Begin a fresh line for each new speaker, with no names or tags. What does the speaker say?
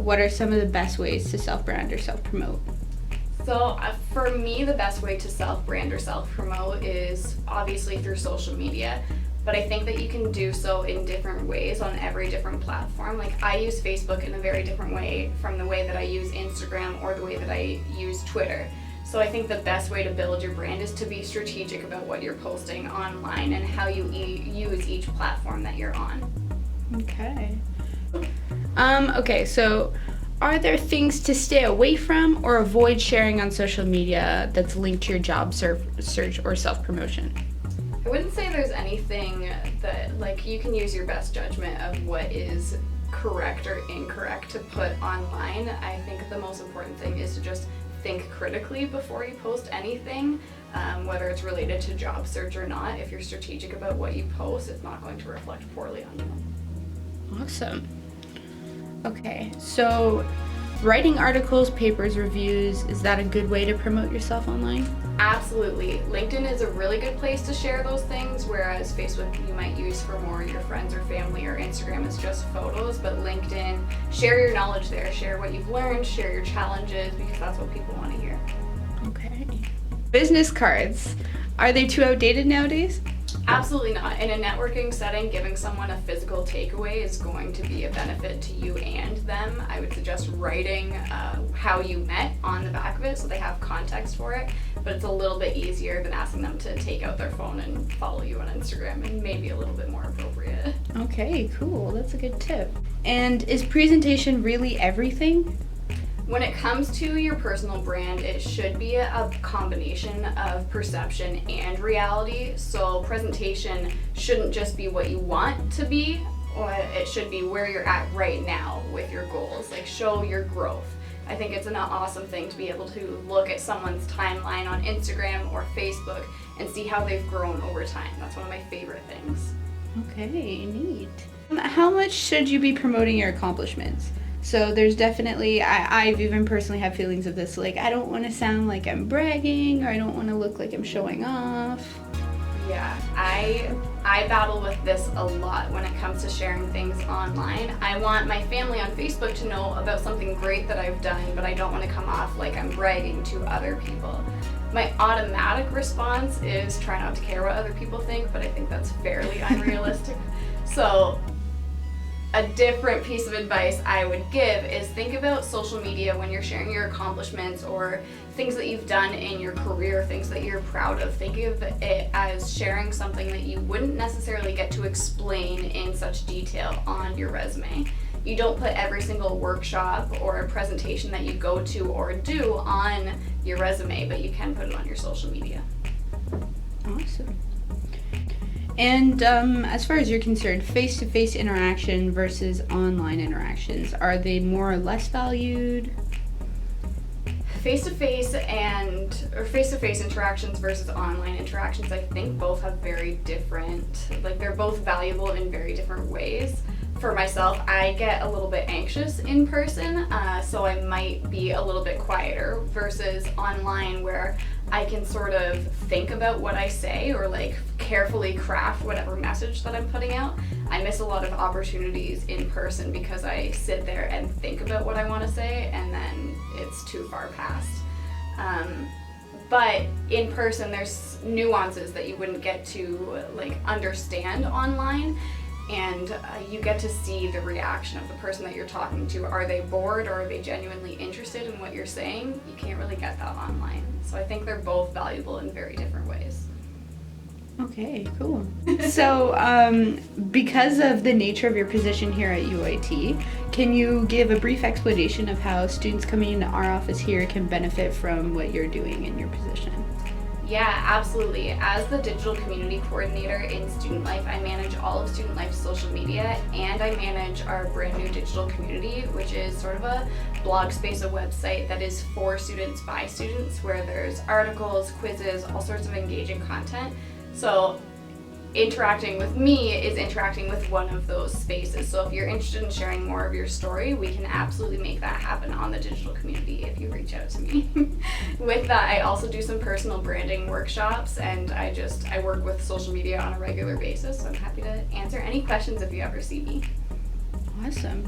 what are some of the best ways to self-brand or self-promote?
So for me, the best way to self-brand or self-promote is obviously through social media, but I think that you can do so in different ways on every different platform. Like I use Facebook in a very different way from the way that I use Instagram or the way that I use Twitter. So I think the best way to build your brand is to be strategic about what you're posting online and how you use each platform that you're on.
Okay. Okay, so are there things to stay away from or avoid sharing on social media that's linked to your job search or self-promotion?
I wouldn't say there's anything that, like, you can use your best judgment of what is correct or incorrect to put online. I think the most important thing is to just think critically before you post anything, whether it's related to job search or not. If you're strategic about what you post, it's not going to reflect poorly on you.
Awesome. Okay, so writing articles, papers, reviews, is that a good way to promote yourself online?
Absolutely. LinkedIn is a really good place to share those things, whereas Facebook you might use for more your friends or family, or Instagram is just photos. But LinkedIn, share your knowledge there, share what you've learned, share your challenges, because that's what people want to hear.
Okay. Business cards, are they too outdated nowadays?
Absolutely not. In a networking setting, giving someone a physical takeaway is going to be a benefit to you and them. I would suggest writing how you met on the back of it so they have context for it, but it's a little bit easier than asking them to take out their phone and follow you on Instagram, and maybe a little bit more appropriate.
Okay, cool. That's a good tip. And is presentation really everything?
When it comes to your personal brand, it should be a combination of perception and reality. So presentation shouldn't just be what you want to be, or it should be where you're at right now with your goals. Like, show your growth. I think it's an awesome thing to be able to look at someone's timeline on Instagram or Facebook and see how they've grown over time. That's one of my favorite things.
Okay, neat. How much should you be promoting your accomplishments? So there's definitely, I've even personally had feelings of this, like I don't want to sound like I'm bragging, or I don't want to look like I'm showing off.
Yeah, I battle with this a lot when it comes to sharing things online. I want my family on Facebook to know about something great that I've done, but I don't want to come off like I'm bragging to other people. My automatic response is try not to care what other people think, but I think that's fairly unrealistic. So a different piece of advice I would give is think about social media when you're sharing your accomplishments or things that you've done in your career, things that you're proud of. Think of it as sharing something that you wouldn't necessarily get to explain in such detail on your resume. You don't put every single workshop or presentation that you go to or do on your resume, but you can put it on your social media.
Awesome. And as far as you're concerned, face-to-face interaction versus online interactions, are they more or less valued?
Face-to-face interactions versus online interactions, I think both have very different, like they're both valuable in very different ways. For myself, I get a little bit anxious in person, so I might be a little bit quieter versus online where I can sort of think about what I say or like carefully craft whatever message that I'm putting out. I miss a lot of opportunities in person because I sit there and think about what I want to say and then it's too far past. But in person, there's nuances that you wouldn't get to like understand online. And you get to see the reaction of the person that you're talking to. Are they bored or are they genuinely interested in what you're saying? You can't really get that online. So I think they're both valuable in very different ways.
Okay, cool. So because of the nature of your position here at UIT, can you give a brief explanation of how students coming into our office here can benefit from what you're doing in your position?
Yeah, absolutely. As the digital community coordinator in Student Life, I manage all of Student Life's social media, and I manage our brand new digital community, which is sort of a blog space, a website that is for students by students, where there's articles, quizzes, all sorts of engaging content. So interacting with me is interacting with one of those spaces. So if you're interested in sharing more of your story, we can absolutely make that happen on the digital community if you reach out to me. With that, I also do some personal branding workshops, and I work with social media on a regular basis, so I'm happy to answer any questions if you ever see me.
Awesome.